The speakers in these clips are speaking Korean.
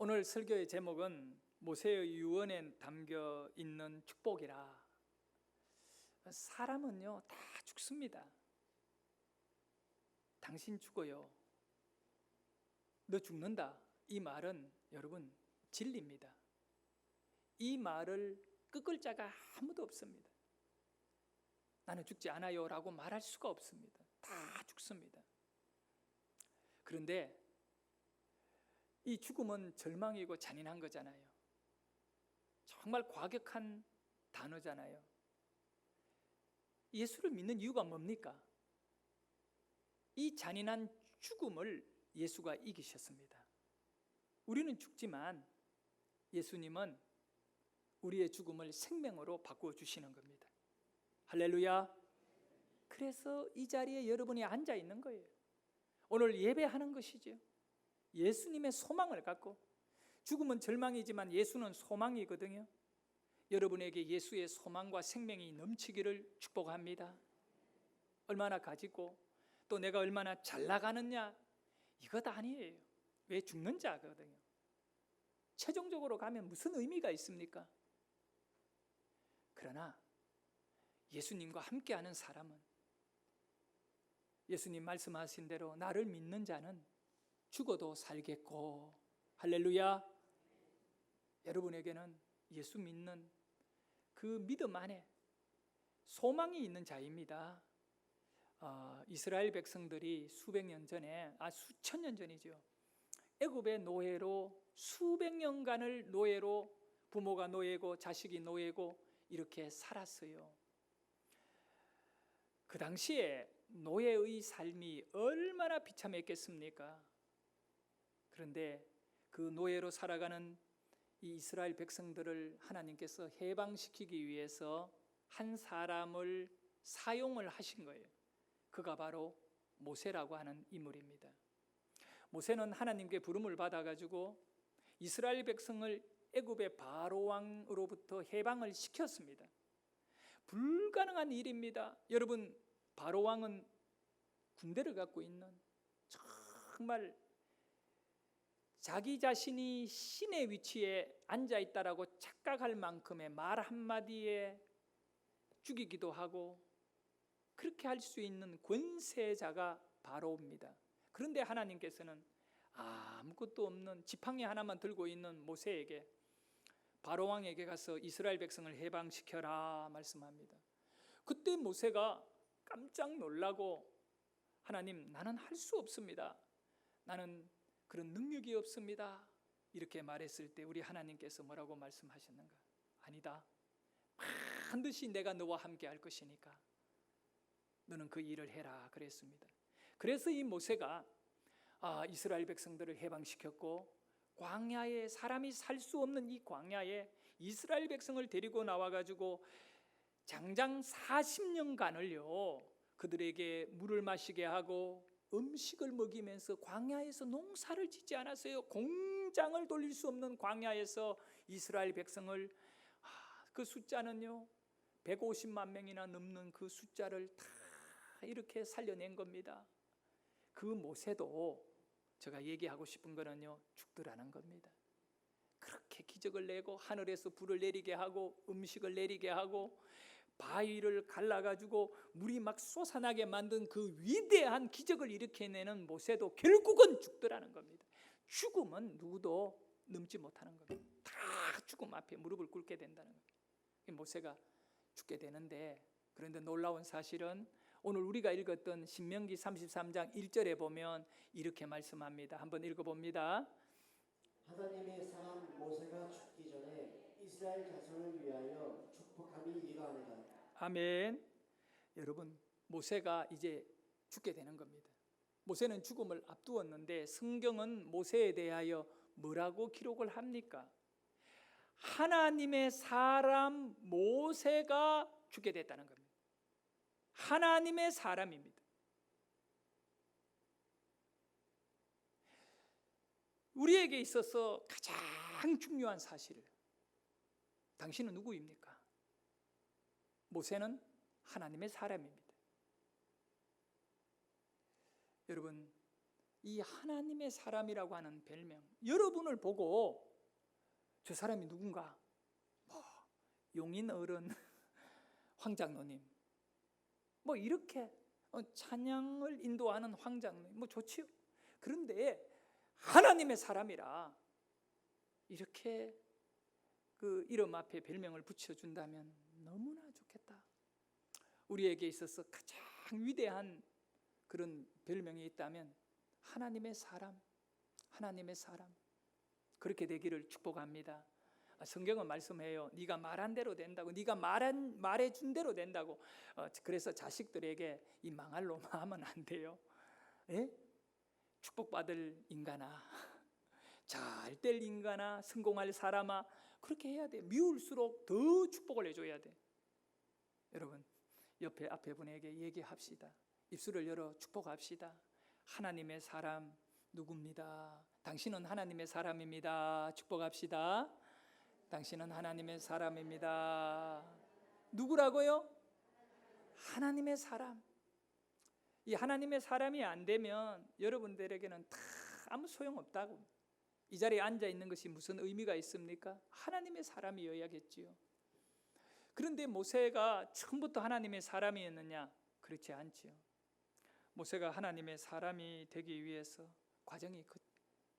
오늘 설교의 제목은 모세의 유언에 담겨 있는 축복이라. 사람은요 다 죽습니다. 당신 죽어요, 너 죽는다, 이 말은 여러분 진리입니다. 이 말을 꺾을 자가 아무도 없습니다. 나는 죽지 않아요 라고 말할 수가 없습니다. 다 죽습니다. 그런데 이 죽음은 절망이고 잔인한 거잖아요. 정말 과격한 단어잖아요. 예수를 믿는 이유가 뭡니까? 이 잔인한 죽음을 예수가 이기셨습니다. 우리는 죽지만 예수님은 우리의 죽음을 생명으로 바꾸어 주시는 겁니다. 할렐루야. 그래서 이 자리에 여러분이 앉아 있는 거예요. 오늘 예배하는 것이죠. 예수님의 소망을 갖고. 죽음은 절망이지만 예수는 소망이거든요. 여러분에게 예수의 소망과 생명이 넘치기를 축복합니다. 얼마나 가지고 또 내가 얼마나 잘 나가느냐, 이것 아니에요. 왜 죽는 자거든요. 최종적으로 가면 무슨 의미가 있습니까? 그러나 예수님과 함께하는 사람은, 예수님 말씀하신 대로 나를 믿는 자는 죽어도 살겠고, 할렐루야. 여러분에게는 예수 믿는 그 믿음 안에 소망이 있는 자입니다. 이스라엘 백성들이 수백 년 전에, 수천 년 전이죠, 애굽의 노예로 수백 년간을 노예로, 부모가 노예고 자식이 노예고 이렇게 살았어요. 그 당시에 노예의 삶이 얼마나 비참했겠습니까? 그런데 그 노예로 살아가는 이 이스라엘 백성들을 하나님께서 해방시키기 위해서 한 사람을 사용을 하신 거예요. 그가 바로 모세라고 하는 인물입니다. 모세는 하나님께 부름을 받아가지고 이스라엘 백성을 애굽의 바로 왕으로부터 해방을 시켰습니다. 불가능한 일입니다. 여러분, 바로 왕은 군대를 갖고 있는, 정말 자기 자신이 신의 위치에 앉아있다라고 착각할 만큼의 말 한마디에 죽이기도 하고 그렇게 할 수 있는 권세자가 바로입니다. 그런데 하나님께서는 아무것도 없는 지팡이 하나만 들고 있는 모세에게, 바로 왕에게 가서 이스라엘 백성을 해방시켜라 말씀합니다. 그때 모세가 깜짝 놀라고, 하나님, 나는 할 수 없습니다, 나는 그런 능력이 없습니다, 이렇게 말했을 때 우리 하나님께서 뭐라고 말씀하셨는가? 아니다, 반드시 내가 너와 함께 할 것이니까 너는 그 일을 해라 그랬습니다. 그래서 이 모세가 이스라엘 백성들을 해방시켰고, 광야에, 사람이 살 수 없는 이 광야에 이스라엘 백성을 데리고 나와가지고 장장 40년간을요 그들에게 물을 마시게 하고 음식을 먹이면서 광야에서 농사를 짓지 않았어요. 공장을 돌릴 수 없는 광야에서 이스라엘 백성을, 그 숫자는요 150만 명이나 넘는 그 숫자를 다 이렇게 살려낸 겁니다. 그 모세도 제가 얘기하고 싶은 거는요, 죽더라는 겁니다. 그렇게 기적을 내고 하늘에서 불을 내리게 하고 음식을 내리게 하고 바위를 갈라가지고 물이 막 솟아나게 만든 그 위대한 기적을 일으켜내는 모세도 결국은 죽더라는 겁니다. 죽음은 누구도 넘지 못하는 겁니다. 다 죽음 앞에 무릎을 꿇게 된다는 겁니다. 모세가 죽게 되는데, 그런데 놀라운 사실은 오늘 우리가 읽었던 신명기 33장 1절에 보면 이렇게 말씀합니다. 한번 읽어봅니다. 하나님의 사람 모세가 죽기 전에 이스라엘 자손을 위하여 축복함이 이러하니라. 아멘. 여러분, 모세가 이제 죽게 되는 겁니다. 모세는 죽음을 앞두었는데 성경은 모세에 대하여 뭐라고 기록을 합니까? 하나님의 사람 모세가 죽게 됐다는 겁니다. 하나님의 사람입니다. 우리에게 있어서 가장 중요한 사실, 당신은 누구입니까? 모세는 하나님의 사람입니다. 여러분, 이 하나님의 사람이라고 하는 별명, 여러분을 보고 저 사람이 누군가, 뭐 용인 어른 황장로님, 뭐 이렇게 찬양을 인도하는 황장로님, 뭐 좋지요. 그런데 하나님의 사람이라 이렇게 그 이름 앞에 별명을 붙여준다면 너무나 좋겠다. 우리에게 있어서 가장 위대한 그런 별명이 있다면 하나님의 사람, 하나님의 사람, 그렇게 되기를 축복합니다. 성경은 말씀해요. 네가 말한 대로 된다고, 네가 말해준 대로 된다고. 그래서 자식들에게 이 망할 놈아 하면 안 돼요. 예? 축복받을 인간아, 잘 될 인간아, 성공할 사람아, 그렇게 해야 돼. 미울수록 더 축복을 해줘야 돼. 여러분, 옆에 앞에 분에게 얘기합시다. 입술을 열어 축복합시다. 하나님의 사람 누굽니다. 당신은 하나님의 사람입니다. 축복합시다. 당신은 하나님의 사람입니다. 누구라고요? 하나님의 사람. 이 하나님의 사람이 안 되면 여러분들에게는 다 아무 소용없다고. 이 자리에 앉아 있는 것이 무슨 의미가 있습니까? 하나님의 사람이어야겠지요. 그런데 모세가 처음부터 하나님의 사람이었느냐? 그렇지 않지요. 모세가 하나님의 사람이 되기 위해서 과정이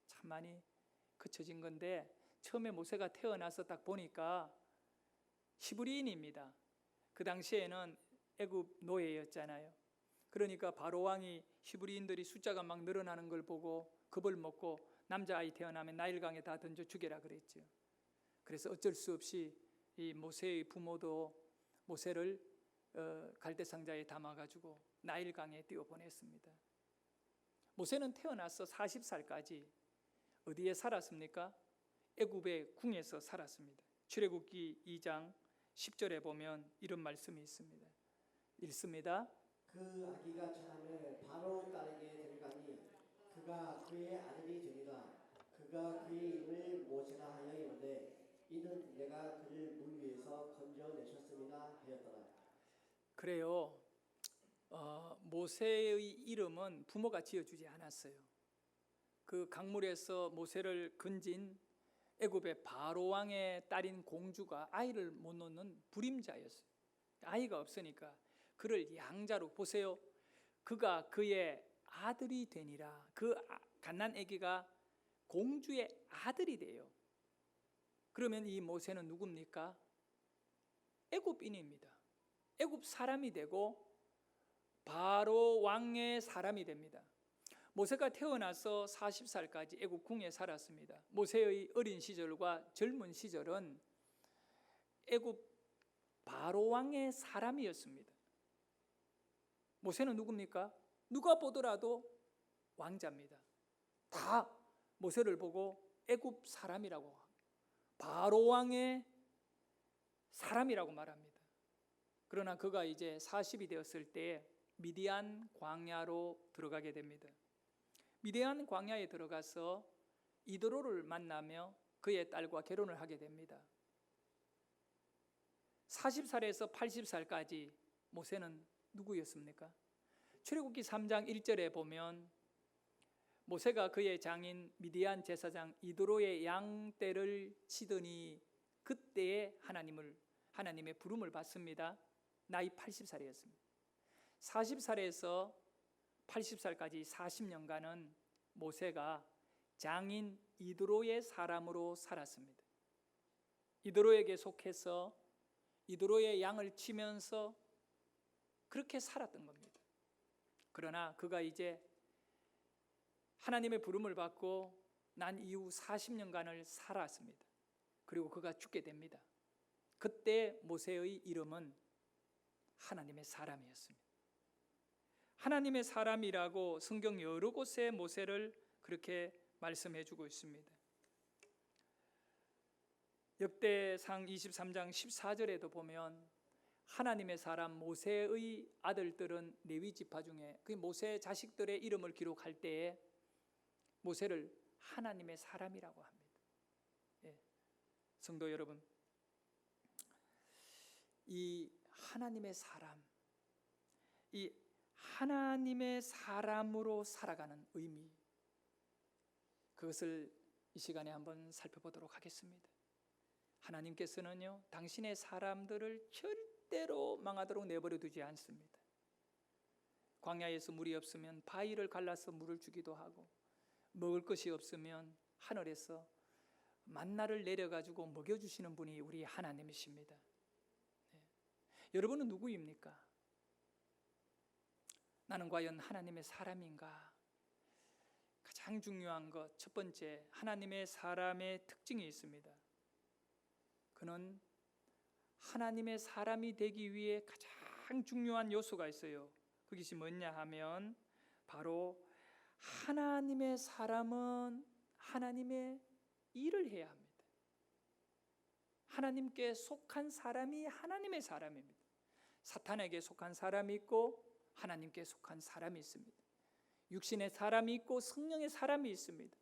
참 많이 거쳐진 건데, 처음에 모세가 태어나서 딱 보니까 히브리인입니다. 그 당시에는 애굽 노예였잖아요. 그러니까 바로 왕이 히브리인들이 숫자가 막 늘어나는 걸 보고 겁을 먹고 남자아이 태어나면 나일강에 다 던져 죽여라 그랬죠. 그래서 어쩔 수 없이 이 모세의 부모도 모세를 갈대상자에 담아가지고 나일강에 띄워보냈습니다. 모세는 태어나서 40살까지 어디에 살았습니까? 애굽의 궁에서 살았습니다. 출애굽기 2장 10절에 보면 이런 말씀이 있습니다. 읽습니다. 그 아기가 자라매 바로 딸에게 데려가니 그가 그의 아들이 되리라. 그가 그의 이름을 모세라 하여 이르되 이는 내가 그를 물 위에서 건져내셨음이라 하였더라. 그래요. 모세의 이름은 부모가 지어주지 않았어요. 그 강물에서 모세를 건진 애굽의 바로 왕의 딸인 공주가 아이를 못 놓는 불임자였어요. 아이가 없으니까 그를 양자로, 보세요, 그가 그의 아들이 되니라. 그 갓난 아기가 공주의 아들이 돼요. 그러면 이 모세는 누굽니까? 애굽인입니다. 애굽 사람이 되고 바로 왕의 사람이 됩니다. 모세가 태어나서 40살까지 애굽 궁에 살았습니다. 모세의 어린 시절과 젊은 시절은 애굽 바로 왕의 사람이었습니다. 모세는 누굽니까? 누가 보더라도 왕자입니다. 다 모세를 보고 애굽 사람이라고, 바로 왕의 사람이라고 말합니다. 그러나 그가 이제 40이 되었을 때 미디안 광야로 들어가게 됩니다. 미디안 광야에 들어가서 이드로를 만나며 그의 딸과 결혼을 하게 됩니다. 40살에서 80살까지 모세는 누구였습니까? 출애굽기 3장 1절에 보면 모세가 그의 장인 미디안 제사장 이드로의 양떼를 치더니 그때에 하나님의 부름을 받습니다. 나이 80살이었습니다. 40살에서 80살까지 40년간은 모세가 장인 이드로의 사람으로 살았습니다. 이드로에게 속해서 이드로의 양을 치면서 그렇게 살았던 겁니다. 그러나 그가 이제 하나님의 부름을 받고 난 이후 40년간을 살았습니다. 그리고 그가 죽게 됩니다. 그때 모세의 이름은 하나님의 사람이었습니다. 하나님의 사람이라고 성경 여러 곳에 모세를 그렇게 말씀해 주고 있습니다. 역대상 23장 14절에도 보면 하나님의 사람 모세의 아들들은 레위 지파 중에 그 모세 자식들의 이름을 기록할 때에 모세를 하나님의 사람이라고 합니다. 예. 성도 여러분, 이 하나님의 사람, 이 하나님의 사람으로 살아가는 의미, 그것을 이 시간에 한번 살펴보도록 하겠습니다. 하나님께서는요, 당신의 사람들을 절대로 망하도록 내버려 두지 않습니다. 광야에서 물이 없으면 바위를 갈라서 물을 주기도 하고, 먹을 것이 없으면 하늘에서 만나를 내려가지고 먹여주시는 분이 우리 하나님이십니다. 네. 여러분은 누구입니까? 나는 과연 하나님의 사람인가? 가장 중요한 것, 첫 번째, 하나님의 사람의 특징이 있습니다. 그는 하나님의 사람이 되기 위해 가장 중요한 요소가 있어요. 그것이 뭐냐 하면 바로 하나님의 사람은 하나님의 일을 해야 합니다. 하나님께 속한 사람이 하나님의 사람입니다. 사탄에게 속한 사람이 있고 하나님께 속한 사람이 있습니다. 육신의 사람이 있고 성령의 사람이 있습니다.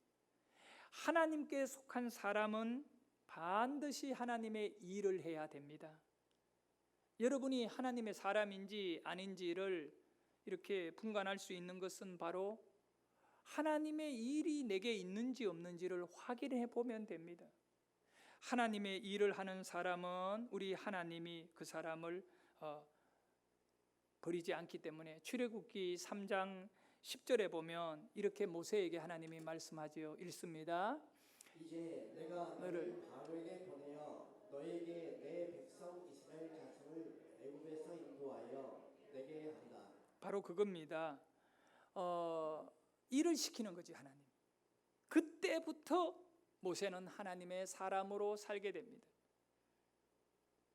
하나님께 속한 사람은 반드시 하나님의 일을 해야 됩니다. 여러분이 하나님의 사람인지 아닌지를 이렇게 분간할 수 있는 것은 바로 하나님의 일이 내게 있는지 없는지를 확인해 보면 됩니다. 하나님의 일을 하는 사람은 우리 하나님이 그 사람을 버리지 않기 때문에 출애굽기 3장 10절에 보면 이렇게 모세에게 하나님이 말씀하지요. 읽습니다. 이제 내가 너를 바로에게 보내어 너에게 내 백성 이스라엘 자손을 애굽에서 인도하여 내게 하리라. 바로 그겁니다. 일을 시키는 거지 하나님. 그때부터 모세는 하나님의 사람으로 살게 됩니다.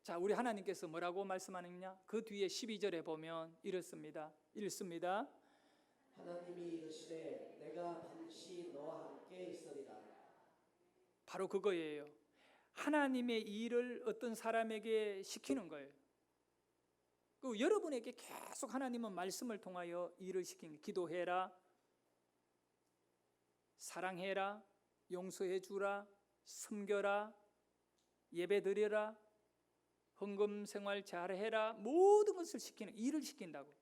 자, 우리 하나님께서 뭐라고 말씀하느냐? 그 뒤에 12절에 보면 이렇습니다. 읽습니다. 하나님이 이르시되 내가 반드시 너와 함께 있으리라. 바로 그거예요. 하나님의 일을 어떤 사람에게 시키는 거예요. 그 여러분에게 계속 하나님은 말씀을 통하여 일을 시키는, 기도해라, 사랑해라, 용서해 주라, 섬겨라, 예배드려라, 헌금 생활 잘해라, 모든 것을 시키는, 일을 시킨다고.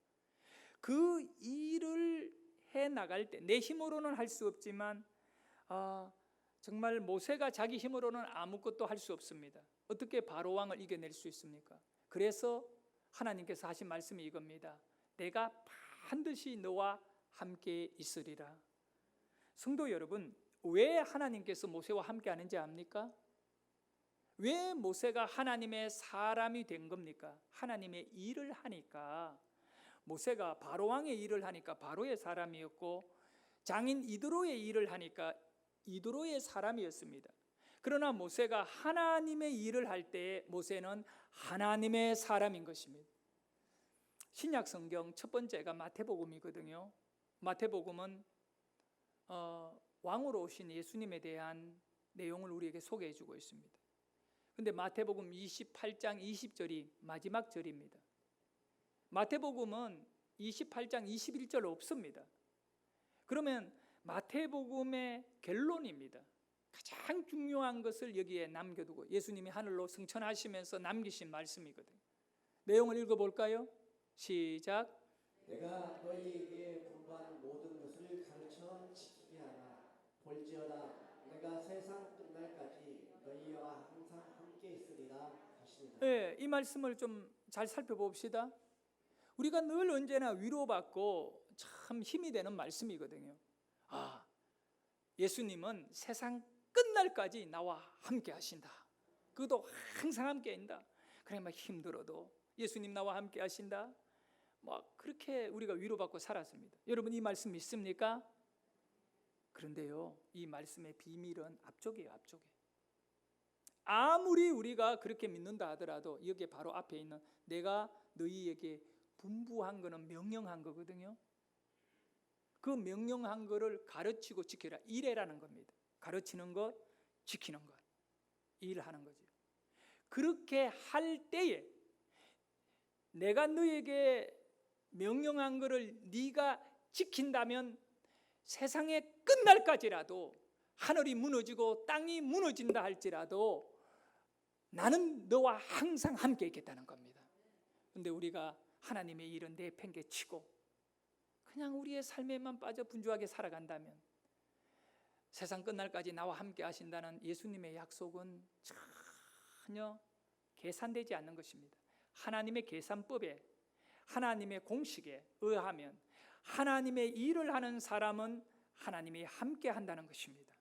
그 일을 해 나갈 때 내 힘으로는 할 수 없지만 정말 모세가 자기 힘으로는 아무것도 할 수 없습니다. 어떻게 바로 왕을 이겨낼 수 있습니까? 그래서 하나님께서 하신 말씀이 이겁니다. 내가 반드시 너와 함께 있으리라. 성도 여러분, 왜 하나님께서 모세와 함께 하는지 압니까? 왜 모세가 하나님의 사람이 된 겁니까? 하나님의 일을 하니까. 모세가 바로왕의 일을 하니까 바로의 사람이었고, 장인 이드로의 일을 하니까 이드로의 사람이었습니다. 그러나 모세가 하나님의 일을 할 때에 모세는 하나님의 사람인 것입니다. 신약 성경 첫 번째가 마태복음이거든요. 마태복음은 왕으로 오신 예수님에 대한 내용을 우리에게 소개해 주고 있습니다. 근데 마태복음 28장 20절이 마지막 절입니다. 마태복음은 28장 21절 없습니다. 그러면 마태복음의 결론입니다. 가장 중요한 것을 여기에 남겨두고 예수님이 하늘로 승천하시면서 남기신 말씀이거든요. 내용을 읽어볼까요? 시작. 내가 너희에게 분부한 모든 것을 가르쳐 지키게 하라. 볼지어다 내가 세상 끝날까지 너희와 항상 함께 있으리라 하시니라. 네, 이 말씀을 좀 잘 살펴봅시다. 우리가 늘 언제나 위로받고 참 힘이 되는 말씀이거든요. 예수님은 세상 끝날까지 나와 함께 하신다. 그것도 항상 함께 한다. 그래 막 힘들어도 예수님 나와 함께 하신다. 막 그렇게 우리가 위로받고 살았습니다. 여러분 이 말씀 믿습니까? 그런데요, 이 말씀의 비밀은 앞쪽이에요. 앞쪽에. 아무리 우리가 그렇게 믿는다 하더라도 여기에 바로 앞에 있는 내가 너희에게 분부한 거는 명령한 거거든요. 그 명령한 거를 가르치고 지켜라. 일해라는 겁니다. 가르치는 것, 지키는 것, 일하는 거죠. 그렇게 할 때에 내가 너에게 명령한 거를 네가 지킨다면 세상의 끝날까지라도 하늘이 무너지고 땅이 무너진다 할지라도 나는 너와 항상 함께 있겠다는 겁니다. 그런데 우리가 하나님의 일은 내팽개치고 그냥 우리의 삶에만 빠져 분주하게 살아간다면 세상 끝날까지 나와 함께 하신다는 예수님의 약속은 전혀 계산되지 않는 것입니다. 하나님의 계산법에, 하나님의 공식에 의하면 하나님의 일을 하는 사람은 하나님이 함께 한다는 것입니다.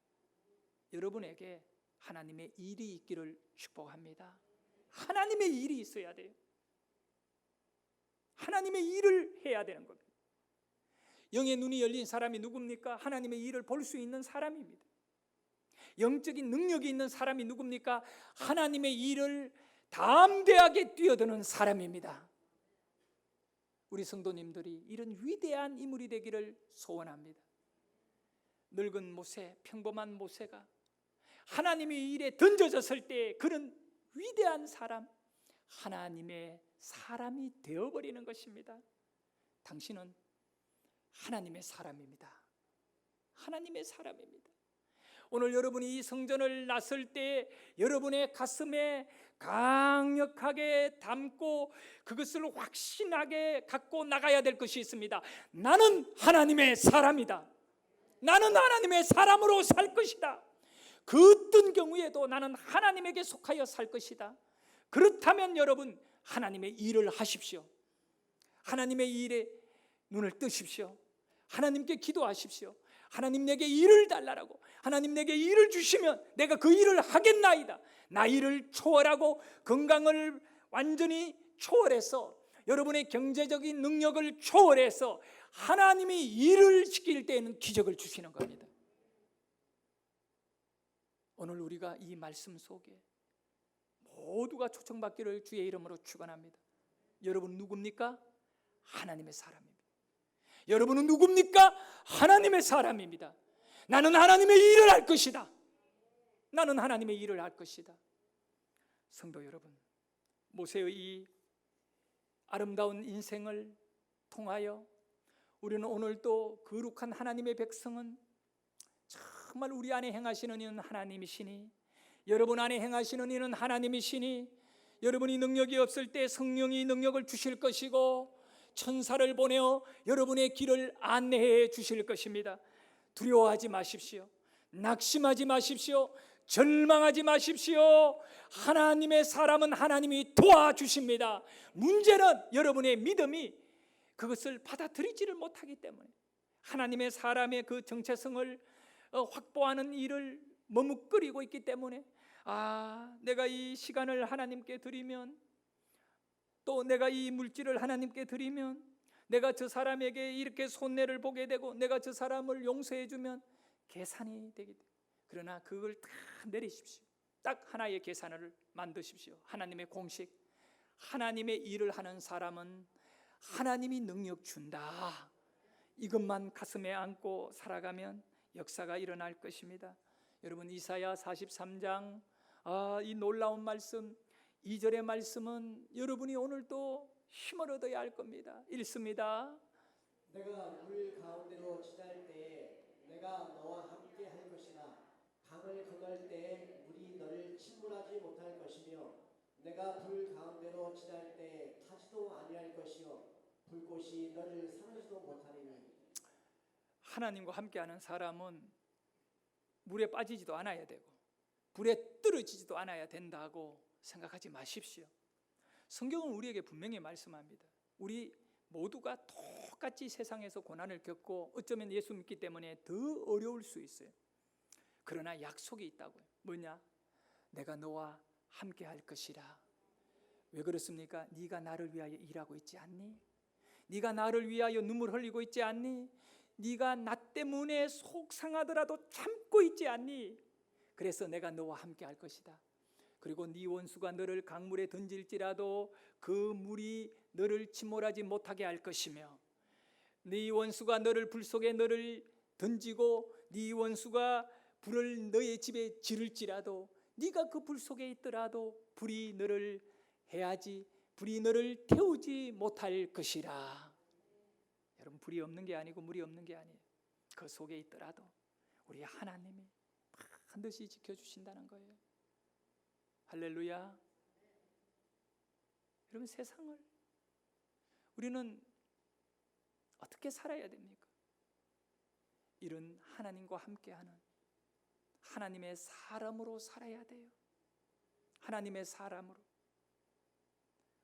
여러분에게 하나님의 일이 있기를 축복합니다. 하나님의 일이 있어야 돼요. 하나님의 일을 해야 되는 겁니다. 영의 눈이 열린 사람이 누굽니까? 하나님의 일을 볼 수 있는 사람입니다. 영적인 능력이 있는 사람이 누굽니까? 하나님의 일을 담대하게 뛰어드는 사람입니다. 우리 성도님들이 이런 위대한 인물이 되기를 소원합니다. 늙은 모세, 평범한 모세가 하나님의 일에 던져졌을 때 그런 위대한 사람, 하나님의 사람이 되어버리는 것입니다. 당신은 하나님의 사람입니다. 하나님의 사람입니다. 오늘 여러분이 이 성전을 나설 때 여러분의 가슴에 강력하게 담고 그것을 확신하게 갖고 나가야 될 것이 있습니다. 나는 하나님의 사람이다. 나는 하나님의 사람으로 살 것이다. 그 어떤 경우에도 나는 하나님에게 속하여 살 것이다. 그렇다면 여러분 하나님의 일을 하십시오. 하나님의 일에 눈을 뜨십시오. 하나님께 기도하십시오. 하나님 내게 일을 달라라고. 하나님 내게 일을 주시면 내가 그 일을 하겠나이다. 나이를 초월하고 건강을 완전히 초월해서 여러분의 경제적인 능력을 초월해서 하나님이 일을 시킬 때에는 기적을 주시는 겁니다. 오늘 우리가 이 말씀 속에 모두가 초청받기를 주의 이름으로 축원합니다. 여러분 누굽니까? 하나님의 사람입니다. 여러분은 누굽니까? 하나님의 사람입니다. 나는 하나님의 일을 할 것이다. 나는 하나님의 일을 할 것이다. 성도 여러분, 모세의 이 아름다운 인생을 통하여 우리는 오늘 또 거룩한 하나님의 백성은 정말 우리 안에 행하시는 이는 하나님이시니, 여러분 안에 행하시는 이는 하나님이시니, 여러분이 능력이 없을 때 성령이 능력을 주실 것이고 천사를 보내어 여러분의 길을 안내해 주실 것입니다. 두려워하지 마십시오. 낙심하지 마십시오. 절망하지 마십시오. 하나님의 사람은 하나님이 도와주십니다. 문제는 여러분의 믿음이 그것을 받아들이지를 못하기 때문에 하나님의 사람의 그 정체성을 확보하는 일을 머뭇거리고 있기 때문에 내가 이 시간을 하나님께 드리면, 또 내가 이 물질을 하나님께 드리면, 내가 저 사람에게 이렇게 손해를 보게 되고 내가 저 사람을 용서해 주면 계산이 되기 때문에, 그러나 그걸 다 내리십시오. 딱 하나의 계산을 만드십시오. 하나님의 공식, 하나님의 일을 하는 사람은 하나님이 능력 준다. 이것만 가슴에 안고 살아가면 역사가 일어날 것입니다. 여러분 이사야 43장 이 놀라운 말씀 2절의 말씀은 여러분이 오늘도 힘을 얻어야 할 겁니다. 읽습니다. 내가 물 가운데로 지날 때에 내가 너와 함께 할 것이나 강을 건널 때에 물이 너를 침몰하지 못할 것이며 내가 불 가운데로 지날 때에 타지도 아니할 것이요 불꽃이 너를 사르지도 못하리니. 하나님과 함께하는 사람은 물에 빠지지도 않아야 되고 불에 떨어지지도 않아야 된다고 생각하지 마십시오. 성경은 우리에게 분명히 말씀합니다. 우리 모두가 똑같이 세상에서 고난을 겪고 어쩌면 예수 믿기 때문에 더 어려울 수 있어요. 그러나 약속이 있다고요. 뭐냐? 내가 너와 함께 할 것이라. 왜 그렇습니까? 네가 나를 위하여 일하고 있지 않니? 네가 나를 위하여 눈물 흘리고 있지 않니? 네가 나 때문에 속상하더라도 참고 있지 않니? 그래서 내가 너와 함께 할 것이다. 그리고 네 원수가 너를 강물에 던질지라도 그 물이 너를 침몰하지 못하게 할 것이며, 네 원수가 너를 불 속에 너를 던지고 네 원수가 불을 너의 집에 지를지라도 네가 그 불 속에 있더라도 불이 너를 태우지 못할 것이라. 여러분 불이 없는 게 아니고 물이 없는 게 아니에요. 그 속에 있더라도 우리 하나님이 반드시 지켜주신다는 거예요. 할렐루야. 여러분 세상을 우리는 어떻게 살아야 됩니까? 이런 하나님과 함께하는 하나님의 사람으로 살아야 돼요. 하나님의 사람으로.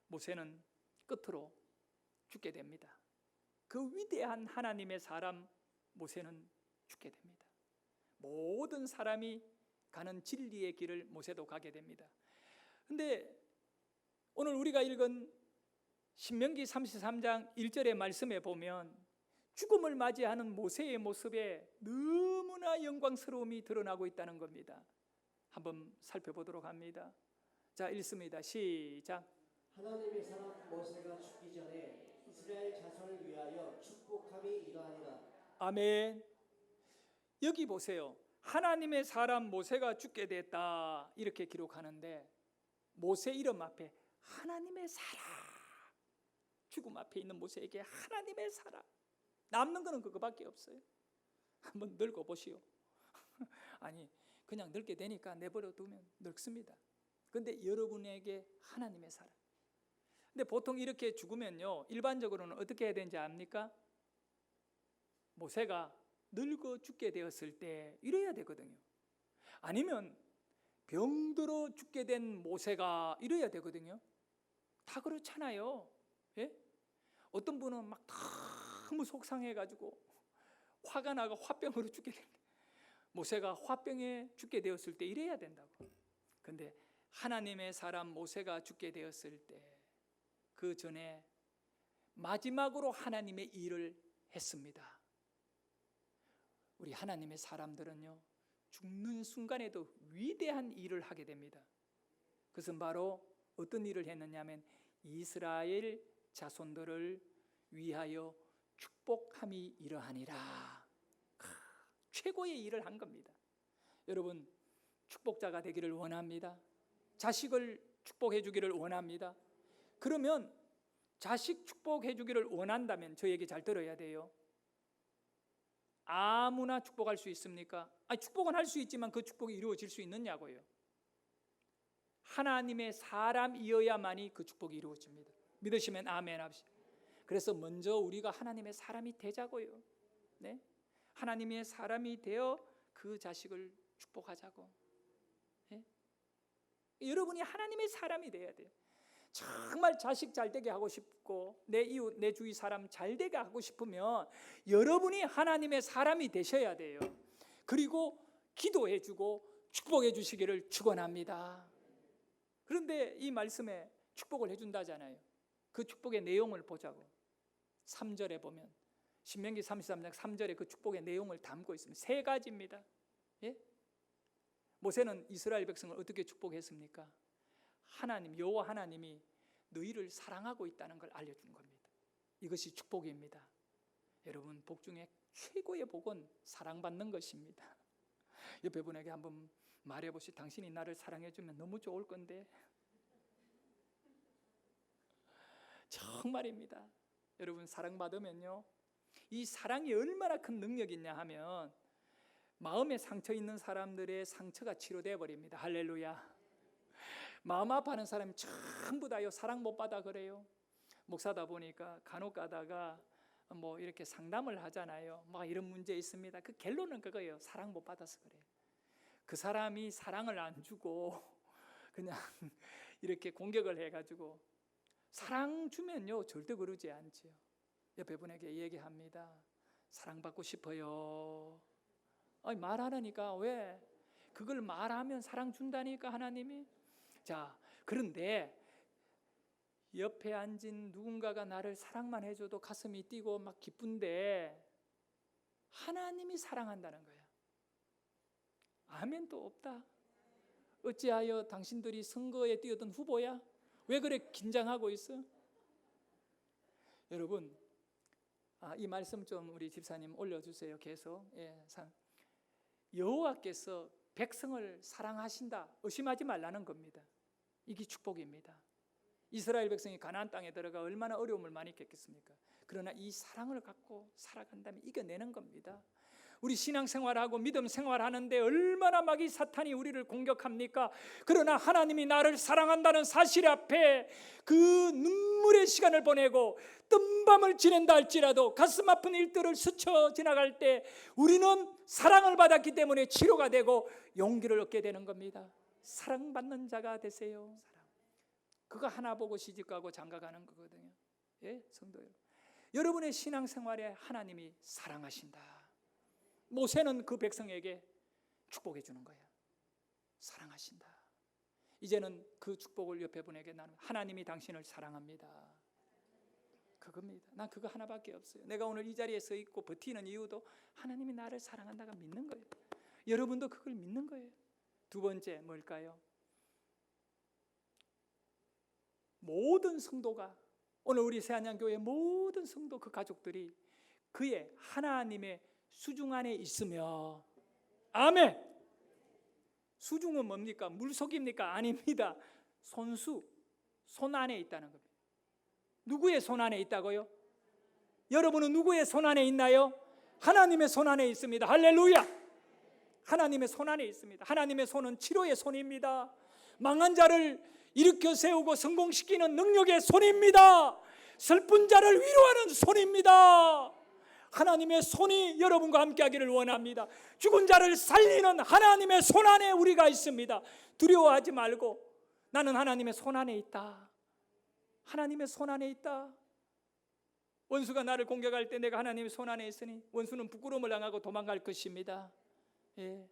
모세는 끝으로 죽게 됩니다. 그 위대한 하나님의 사람 모세는 죽게 됩니다. 모든 사람이 가는 진리의 길을 모세도 가게 됩니다. 근데 오늘 우리가 읽은 신명기 33장 1절의 말씀에 보면 죽음을 맞이하는 모세의 모습에 너무나 영광스러움이 드러나고 있다는 겁니다. 한번 살펴보도록 합니다. 자, 읽습니다. 시작. 하나님의 사람 모세가 죽기 전에 이스라엘 자손을 위하여 축복함이 이러하니라. 아멘. 여기 보세요. 하나님의 사람 모세가 죽게 됐다 이렇게 기록하는데 모세 이름 앞에 하나님의 사람, 죽음 앞에 있는 모세에게 하나님의 사람, 남는 거는 그거밖에 없어요. 한번 늙어 보시오. 아니 그냥 늙게 되니까 내버려 두면 늙습니다. 근데 여러분에게 하나님의 사람. 근데 보통 이렇게 죽으면요 일반적으로는 어떻게 해야 되는지 압니까? 모세가 늙어 죽게 되었을 때 이래야 되거든요. 아니면 병들어 죽게 된 모세가 이래야 되거든요. 다 그렇잖아요. 예? 어떤 분은 막 너무 속상해가지고 화가 나가 화병으로 죽게 됩니다. 모세가 화병에 죽게 되었을 때 이래야 된다고. 근데 하나님의 사람 모세가 죽게 되었을 때 그 전에 마지막으로 하나님의 일을 했습니다. 우리 하나님의 사람들은요 죽는 순간에도 위대한 일을 하게 됩니다. 그것은 바로 어떤 일을 했느냐 하면 이스라엘 자손들을 위하여 축복함이 이러하니라. 최고의 일을 한 겁니다. 여러분 축복자가 되기를 원합니다. 자식을 축복해 주기를 원합니다. 그러면 자식 축복해 주기를 원한다면 저 얘기 잘 들어야 돼요. 아무나 축복할 수 있습니까? 아니, 축복은 할 수 있지만 그 축복이 이루어질 수 있느냐고요. 하나님의 사람이어야만이 그 축복이 이루어집니다. 믿으시면 아멘 합시다. 그래서 먼저 우리가 하나님의 사람이 되자고요. 네? 하나님의 사람이 되어 그 자식을 축복하자고. 네? 여러분이 하나님의 사람이 돼야 돼요. 정말 자식 잘 되게 하고 싶고 내 이웃, 내 주위 사람 잘 되게 하고 싶으면 여러분이 하나님의 사람이 되셔야 돼요. 그리고 기도해 주고 축복해 주시기를 축원합니다. 그런데 이 말씀에 축복을 해준다잖아요. 그 축복의 내용을 보자고. 3절에 보면 신명기 33장 3절에 그 축복의 내용을 담고 있습니다. 3가지입니다. 예? 모세는 이스라엘 백성을 어떻게 축복했습니까? 하나님, 여호와 하나님이 너희를 사랑하고 있다는 걸 알려준 겁니다. 이것이 축복입니다. 여러분 복 중에 최고의 복은 사랑받는 것입니다. 옆에 분에게 한번 말해보시. 당신이 나를 사랑해주면 너무 좋을 건데. 정말입니다. 여러분 사랑받으면요 이 사랑이 얼마나 큰 능력이 있냐 하면 마음에 상처 있는 사람들의 상처가 치료되어 버립니다. 할렐루야. 마음 아파하는 사람이 전부 다요 사랑 못 받아 그래요. 목사다 보니까 간혹 가다가 뭐 이렇게 상담을 하잖아요. 막 이런 문제 있습니다. 그 결론은 그거예요. 사랑 못 받아서 그래요. 그 사람이 사랑을 안 주고 그냥 이렇게 공격을 해가지고 사랑 주면요 절대 그러지 않지요. 옆에 분에게 얘기합니다. 사랑받고 싶어요. 아니 말하라니까. 왜? 그걸 말하면 사랑 준다니까 하나님이. 자, 그런데 옆에 앉은 누군가가 나를 사랑만 해줘도 가슴이 뛰고 막 기쁜데 하나님이 사랑한다는 거야. 아멘도 없다. 어찌하여 당신들이 선거에 뛰어든 후보야? 왜 그래 긴장하고 있어? 여러분 이 말씀 좀 우리 집사님 올려주세요. 계속. 여호와께서 백성을 사랑하신다 의심하지 말라는 겁니다. 이게 축복입니다. 이스라엘 백성이 가나안 땅에 들어가 얼마나 어려움을 많이 겪겠습니까? 그러나 이 사랑을 갖고 살아간다면 이겨내는 겁니다. 우리 신앙생활하고 믿음 생활하는데 얼마나 막 이 사탄이 우리를 공격합니까? 그러나 하나님이 나를 사랑한다는 사실 앞에 그 눈물의 시간을 보내고 뜬밤을 지낸다 할지라도 가슴 아픈 일들을 스쳐 지나갈 때 우리는 사랑을 받았기 때문에 치료가 되고 용기를 얻게 되는 겁니다. 사랑받는 자가 되세요. 그거 하나 보고 시집가고 장가가는 거거든요. 예, 성도 여러분, 여러분의 신앙생활에 하나님이 사랑하신다. 모세는 그 백성에게 축복해 주는 거야. 사랑하신다. 이제는 그 축복을 옆에 분에게 나누. 하나님이 당신을 사랑합니다. 그겁니다. 난 그거 하나밖에 없어요. 내가 오늘 이 자리에 서 있고 버티는 이유도 하나님이 나를 사랑한다가 믿는 거예요. 여러분도 그걸 믿는 거예요. 두 번째 뭘까요? 모든 성도가, 오늘 우리 새안양교회 모든 성도 그 가족들이 그의 하나님의 수중 안에 있으며, 아멘. 수중은 뭡니까? 물속입니까? 아닙니다. 손수, 손 안에 있다는 겁니다. 누구의 손 안에 있다고요? 여러분은 누구의 손 안에 있나요? 하나님의 손 안에 있습니다. 할렐루야. 하나님의 손 안에 있습니다. 하나님의 손은 치료의 손입니다. 망한 자를 일으켜 세우고 성공시키는 능력의 손입니다. 슬픈 자를 위로하는 손입니다. 하나님의 손이 여러분과 함께하기를 원합니다. 죽은 자를 살리는 하나님의 손 안에 우리가 있습니다. 두려워하지 말고 나는 하나님의 손 안에 있다. 하나님의 손 안에 있다. 원수가 나를 공격할 때 내가 하나님의 손 안에 있으니 원수는 부끄러움을 당하고 도망갈 것입니다. 예.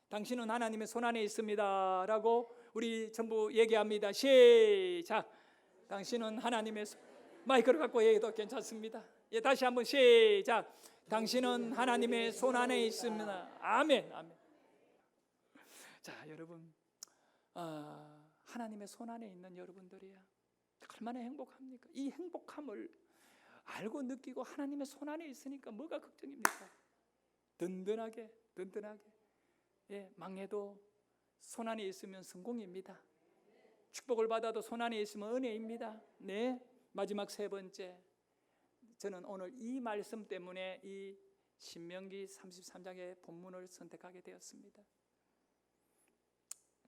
당신은 하나님의 손 안에 있습니다 라고 우리 전부 얘기합니다. 시작. 당신은 하나님의 마이크를 갖고 얘기해도 괜찮습니다. 예, 다시 한번 시작. 당신은 하나님의 손 안에 있습니다. 아멘. 아멘. 자, 여러분, 하나님의 손 안에 있는 여러분들이야 얼마나 행복합니까? 이 행복함을 알고 느끼고 하나님의 손 안에 있으니까 뭐가 걱정입니까? 든든하게 예, 망해도 손 안에 있으면 성공입니다. 축복을 받아도 손 안에 있으면 은혜입니다. 네, 마지막 세 번째, 저는 오늘 이 말씀 때문에 이 신명기 33장의 본문을 선택하게 되었습니다.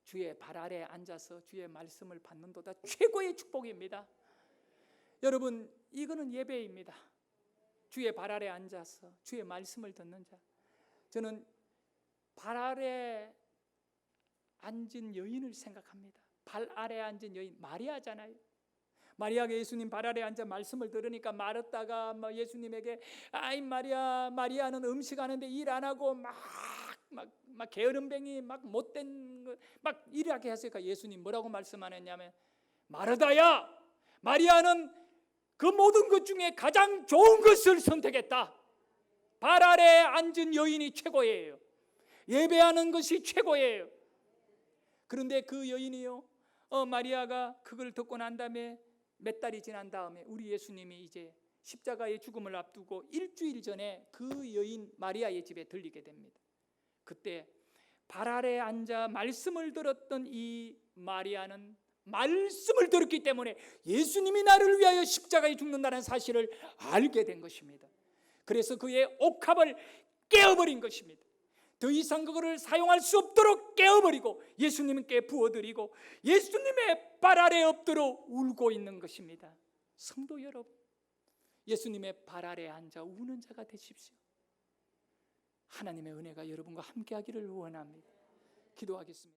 주의 발 아래 앉아서 주의 말씀을 받는도다 최고의 축복입니다. 여러분, 이거는 예배입니다. 주의 발 아래 앉아서 주의 말씀을 듣는 자. 저는 발 아래 앉은 여인을 생각합니다. 발 아래 앉은 여인, 마리아잖아요. 마리아가 예수님 발 아래 앉아 말씀을 들으니까 마르다가 예수님에게 아이 마리아는 음식하는데 일 안 하고 막 게으름뱅이 막 못된 거 막 일하게 했으니까 예수님 뭐라고 말씀하셨냐면 마르다야, 마리아는 그 모든 것 중에 가장 좋은 것을 선택했다. 발 아래 앉은 여인이 최고예요. 예배하는 것이 최고예요. 그런데 그 여인이요, 마리아가 그걸 듣고 난 다음에 몇 달이 지난 다음에 우리 예수님이 이제 십자가의 죽음을 앞두고 일주일 전에 그 여인 마리아의 집에 들리게 됩니다. 그때 발 아래 앉아 말씀을 들었던 이 마리아는 말씀을 들었기 때문에 예수님이 나를 위하여 십자가에 죽는다는 사실을 알게 된 것입니다. 그래서 그의 옥합을 깨어버린 것입니다. 더 이상 그거를 사용할 수 없도록 깨어버리고 예수님께 부어드리고 예수님의 발 아래 엎드려 울고 있는 것입니다. 성도 여러분, 예수님의 발 아래 앉아 우는 자가 되십시오. 하나님의 은혜가 여러분과 함께하기를 원합니다. 기도하겠습니다.